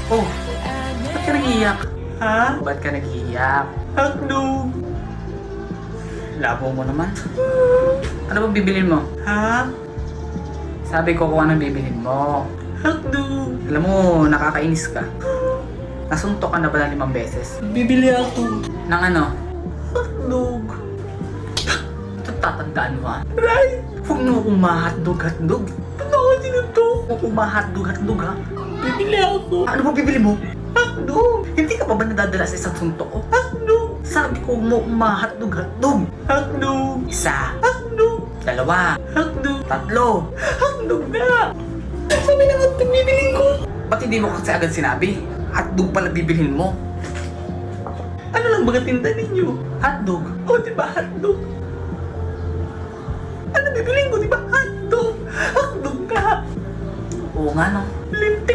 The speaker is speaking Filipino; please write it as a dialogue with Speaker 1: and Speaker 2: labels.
Speaker 1: Oh, ba't ka nag-iiyak?
Speaker 2: Ha?
Speaker 1: Ba't ka nag-iiyak?
Speaker 2: Hotdog.
Speaker 1: Labo mo naman. Ano bang bibilin mo?
Speaker 2: Ha?
Speaker 1: Sabi ko kung anong bibilin mo.
Speaker 2: Hotdog.
Speaker 1: Alam mo, nakakainis ka. Nasuntok ka na ba ng 5 beses?
Speaker 2: Bibili ako.
Speaker 1: Nang ano?
Speaker 2: Hotdog.
Speaker 1: Ito tatandaan mo ha?
Speaker 2: Right?
Speaker 1: Huwag mo akong mahotdog-hotdog.
Speaker 2: Ba't ako tinutok?
Speaker 1: Huwag mo akong mahotdog-hotdog ha?
Speaker 2: Bibili ako.
Speaker 1: Ano ba bibili mo?
Speaker 2: Hotdog.
Speaker 1: Hindi ka pa ba nadadala sa isang suntok ko?
Speaker 2: Hotdog.
Speaker 1: Sabi ko mo mahotdog-hotdog.
Speaker 2: Hotdog.
Speaker 1: Isa,
Speaker 2: Hotdog.
Speaker 1: 2,
Speaker 2: Hotdog.
Speaker 1: 3.
Speaker 2: Hotdog na. Sabi na hotdog bibiling ko.
Speaker 1: Ba't hindi mo kasi agad sinabi? Hotdog pala bibilhin mo.
Speaker 2: Ano lang ba tinda ninyo?
Speaker 1: Hotdog.
Speaker 2: O, diba hotdog? Ano bibiling ko, diba hotdog? Hotdog ka.
Speaker 1: Oo nga no.
Speaker 2: Lintik.